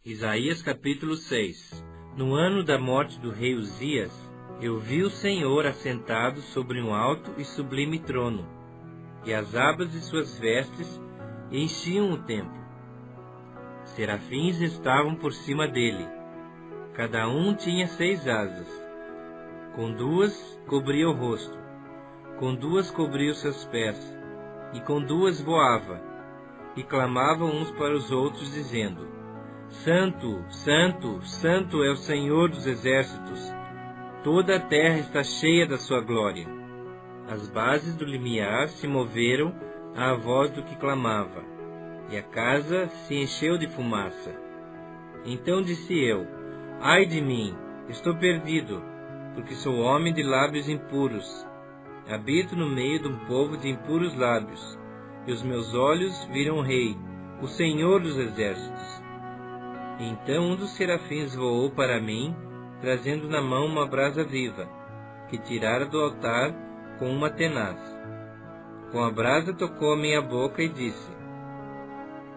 Isaías capítulo 6. No ano da morte do rei Uzias, eu vi o Senhor assentado sobre um alto e sublime trono, e as abas de suas vestes enchiam o templo. Serafins estavam por cima dele. Cada um tinha 6 asas. Com 2 cobria o rosto, com 2 cobria os seus pés, e com 2 voava, e clamavam uns para os outros, dizendo: Santo, Santo, Santo é o Senhor dos exércitos. Toda a terra está cheia da sua glória. As bases do limiar se moveram à voz do que clamava, e a casa se encheu de fumaça. Então disse eu: Ai de mim, estou perdido, porque sou homem de lábios impuros. Habito no meio de um povo de impuros lábios, e os meus olhos viram o Rei, o Senhor dos exércitos. Então um dos serafins voou para mim, trazendo na mão uma brasa viva, que tirara do altar com uma tenaz. Com a brasa tocou a minha boca e disse: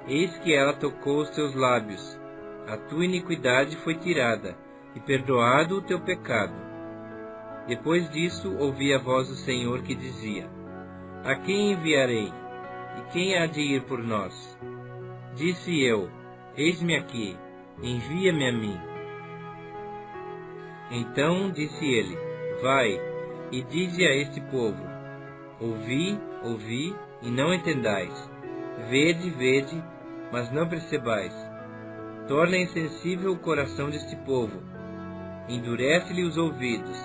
Eis que ela tocou os teus lábios. A tua iniquidade foi tirada, e perdoado o teu pecado. Depois disso ouvi a voz do Senhor que dizia: A quem enviarei? E quem há de ir por nós? Disse eu: Eis-me aqui, envia-me a mim. Então disse ele: Vai, e dize a este povo: Ouvi, ouvi, e não entendais. Vede, vede, mas não percebais. Torna insensível o coração deste povo. Endurece-lhe os ouvidos,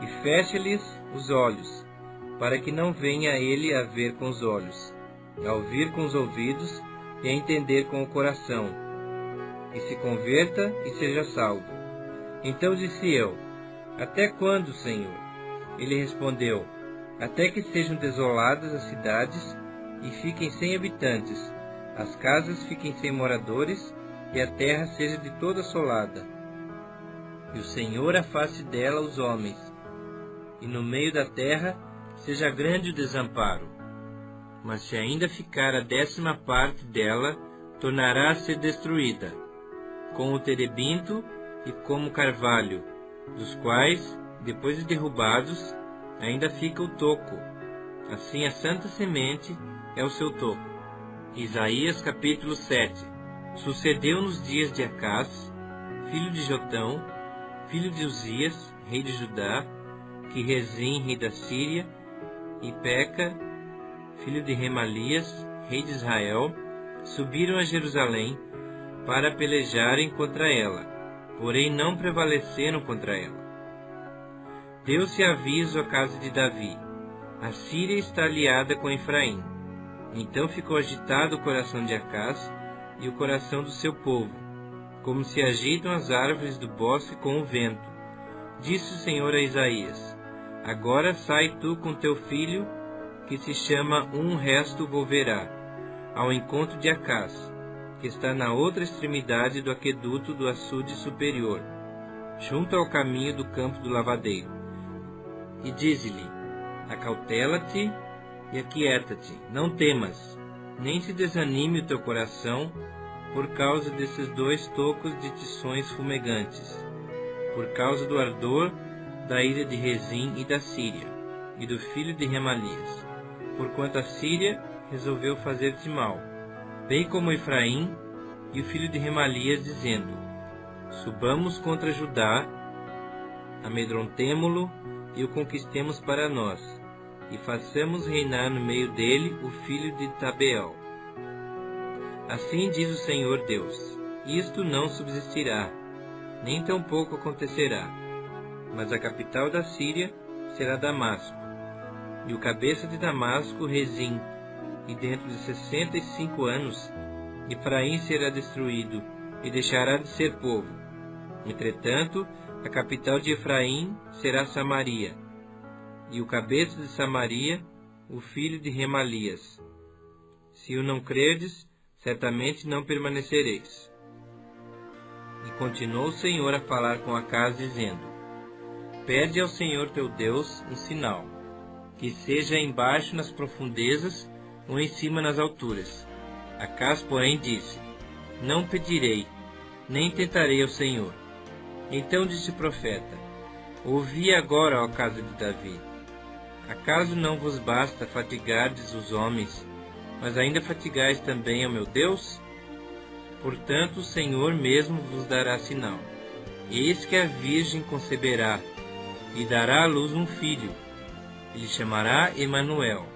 e fecha-lhes os olhos, para que não venha ele a ver com os olhos, a ouvir com os ouvidos, e a entender com o coração, e se converta e seja salvo. Então disse eu: Até quando, Senhor? Ele respondeu: Até que sejam desoladas as cidades e fiquem sem habitantes, as casas fiquem sem moradores, e a terra seja de toda assolada. E o Senhor afaste dela os homens, e no meio da terra seja grande o desamparo. Mas se ainda ficar a 10ª parte dela, tornará a ser destruída, com o terebinto e como o carvalho, dos quais, depois de derrubados, ainda fica o toco. Assim a santa semente é o seu toco. Isaías capítulo 7. Sucedeu nos dias de Acás, filho de Jotão, filho de Uzias, rei de Judá, que Rezim, rei da Síria, e Peca, filho de Remalias, rei de Israel, subiram a Jerusalém para pelejarem contra ela, porém não prevaleceram contra ela. Deu-se aviso à casa de Davi: a Síria está aliada com Efraim. Então ficou agitado o coração de Acás e o coração do seu povo, como se agitam as árvores do bosque com o vento. Disse o Senhor a Isaías: Agora sai tu com teu filho, que se chama Um Resto Volverá, ao encontro de Acás, que está na outra extremidade do aqueduto do açude superior, junto ao caminho do campo do lavadeiro. E dize-lhe: Acautela-te e aquieta-te, não temas, nem se desanime o teu coração por causa desses 2 tocos de tições fumegantes, por causa do ardor da ira de Rezim e da Síria, e do filho de Remalias, porquanto a Síria resolveu fazer-te mal, bem como Efraim e o filho de Remalias, dizendo: Subamos contra Judá, amedrontemo-lo e o conquistemos para nós, e façamos reinar no meio dele o filho de Tabeel. Assim diz o Senhor Deus: Isto não subsistirá, nem tampouco acontecerá, mas a capital da Síria será Damasco, e o cabeça de Damasco Rezim, e dentro de 65 anos Efraim será destruído, e deixará de ser povo. Entretanto, a capital de Efraim será Samaria, e o cabeça de Samaria, o filho de Remalias. Se o não crerdes, certamente não permanecereis. E continuou o Senhor a falar com Acás, dizendo: Pede ao Senhor teu Deus um sinal, que seja embaixo nas profundezas ou em cima nas alturas. Acás, porém, disse: Não pedirei, nem tentarei ao Senhor. Então disse o profeta: Ouvi agora, ó casa de Davi. Acaso não vos basta fatigardes os homens, mas ainda fatigais também ao meu Deus? Portanto, o Senhor mesmo vos dará sinal. Eis que a virgem conceberá, e dará à luz um filho. Ele chamará Emanuel.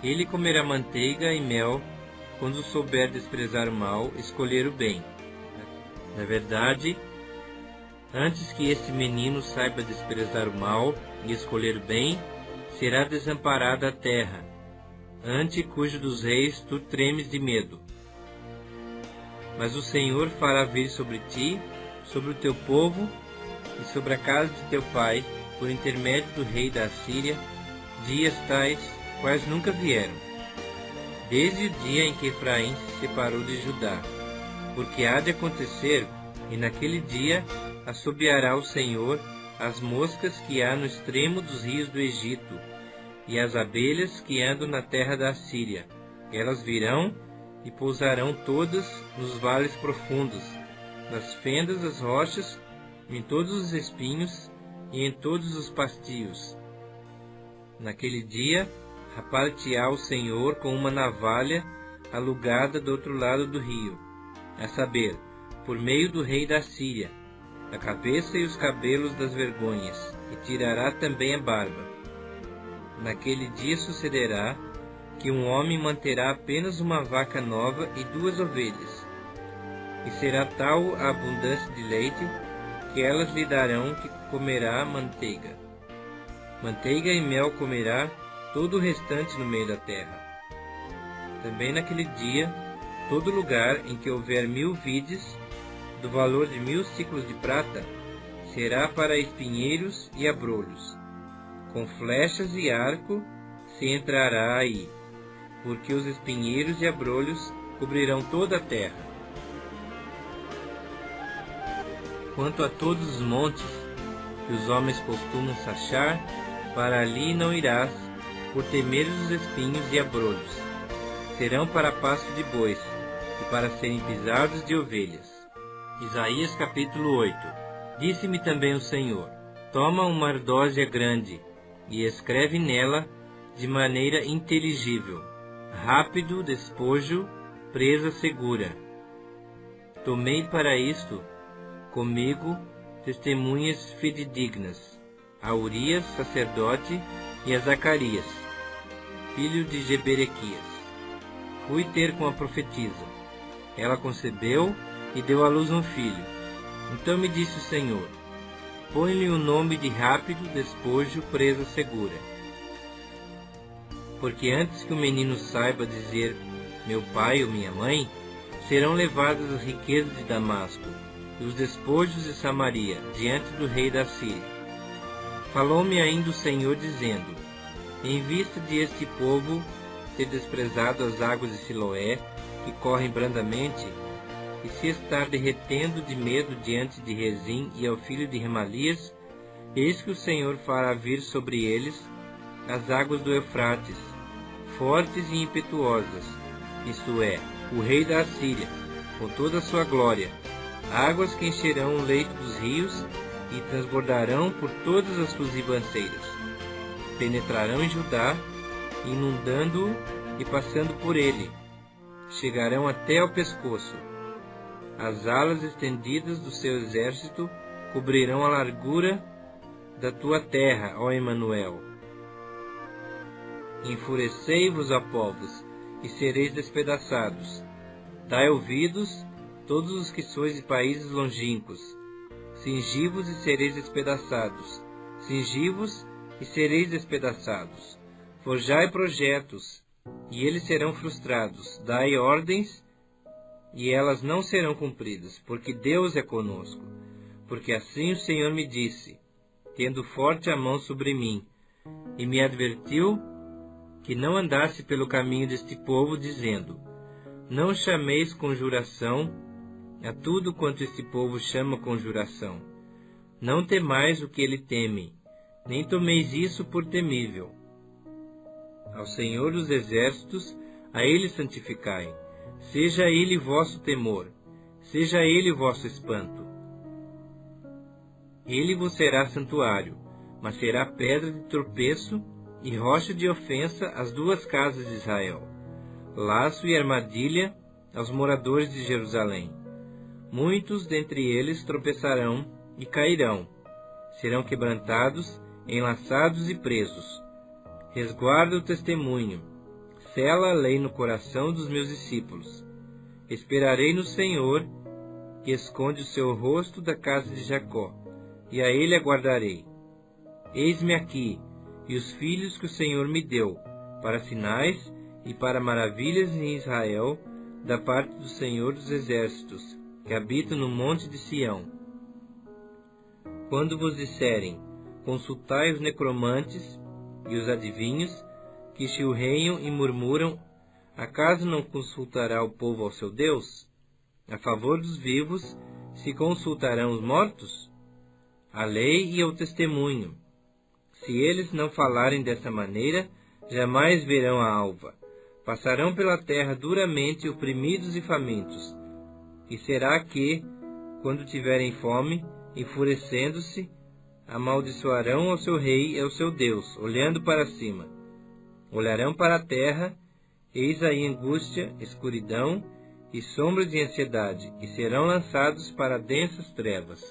Ele comerá manteiga e mel, quando souber desprezar o mal, escolher o bem. Na verdade, antes que este menino saiba desprezar o mal e escolher o bem, será desamparada a terra, ante cujo dos reis tu tremes de medo. Mas o Senhor fará vir sobre ti, sobre o teu povo e sobre a casa de teu pai, por intermédio do rei da Assíria, dias tais quais nunca vieram, desde o dia em que Efraim se separou de Judá. Porque há de acontecer, e naquele dia assobiará o Senhor as moscas que há no extremo dos rios do Egito, e as abelhas que andam na terra da Assíria. Elas virão e pousarão todas nos vales profundos, nas fendas das rochas, em todos os espinhos e em todos os pastios. Naquele dia, rapar-te-á o Senhor com uma navalha alugada do outro lado do rio, a saber, por meio do rei da Síria, a cabeça e os cabelos das vergonhas, e tirará também a barba. Naquele dia sucederá que um homem manterá apenas uma vaca nova e 2 ovelhas, e será tal a abundância de leite, que elas lhe darão que comerá manteiga. Manteiga e mel comerá todo o restante no meio da terra. Também naquele dia, todo lugar em que houver 1000 vides, do valor de 1000 siclos de prata, será para espinheiros e abrolhos. Com flechas e arco se entrará aí, porque os espinheiros e abrolhos cobrirão toda a terra. Quanto a todos os montes que os homens costumam sachar, para ali não irás, por temeres os espinhos e abrolhos. Serão para pasto de bois, e para serem pisados de ovelhas. Isaías capítulo 8. Disse-me também o Senhor: Toma uma ardósia grande, e escreve nela de maneira inteligível: rápido despojo, presa segura. Tomei para isto comigo testemunhas fidedignas, a Urias, sacerdote, e a Zacarias, filho de Jeberequias. Fui ter com a profetisa. Ela concebeu e deu à luz um filho. Então me disse o Senhor: Põe-lhe o nome de rápido despojo, presa segura. Porque antes que o menino saiba dizer meu pai ou minha mãe, serão levadas as riquezas de Damasco e os despojos de Samaria diante do rei da Síria. Falou-me ainda o Senhor, dizendo: Em vista de este povo ter desprezado as águas de Siloé, que correm brandamente, e se estar derretendo de medo diante de Rezim e ao filho de Remalias, eis que o Senhor fará vir sobre eles as águas do Eufrates, fortes e impetuosas, isto é, o rei da Assíria, com toda a sua glória, águas que encherão o leito dos rios e transbordarão por todas as suas ribanceiras. Penetrarão em Judá, inundando-o e passando por ele. Chegarão até ao pescoço. As alas estendidas do seu exército cobrirão a largura da tua terra, ó Emanuel. Enfurecei-vos, ó povos, e sereis despedaçados. Dai ouvidos, todos os que sois de países longínquos. Cingi-vos e sereis despedaçados. Cingi-vos e sereis despedaçados. Forjai projetos, e eles serão frustrados. Dai ordens, e elas não serão cumpridas, porque Deus é conosco. Porque assim o Senhor me disse, tendo forte a mão sobre mim, e me advertiu que não andasse pelo caminho deste povo, dizendo: Não chameis conjuração a tudo quanto este povo chama conjuração. Não temais o que ele teme, nem tomeis isso por temível. Ao Senhor dos Exércitos, a Ele santificai. Seja Ele vosso temor. seja ele o vosso espanto. Ele vos será santuário, mas será pedra de tropeço e rocha de ofensa às duas casas de Israel, laço e armadilha aos moradores de Jerusalém. Muitos dentre eles tropeçarão e cairão, serão quebrantados, enlaçados e presos. Resguarda o testemunho, sela a lei no coração dos meus discípulos. Esperarei no Senhor, que esconde o seu rosto da casa de Jacó, e a ele aguardarei. Eis-me aqui, e os filhos que o Senhor me deu, para sinais e para maravilhas em Israel, da parte do Senhor dos Exércitos, que habita no monte de Sião. Quando vos disserem, consultai os necromantes e os adivinhos, que chilreiam e murmuram, acaso não consultará o povo ao seu Deus? A favor dos vivos, se consultarão os mortos? A lei e o testemunho. Se eles não falarem dessa maneira, jamais verão a alva. Passarão pela terra duramente oprimidos e famintos. E será que, quando tiverem fome, enfurecendo-se, amaldiçoarão ao seu rei e ao seu Deus, olhando para cima. Olharão para a terra, eis aí angústia, escuridão e sombra de ansiedade, e serão lançados para densas trevas.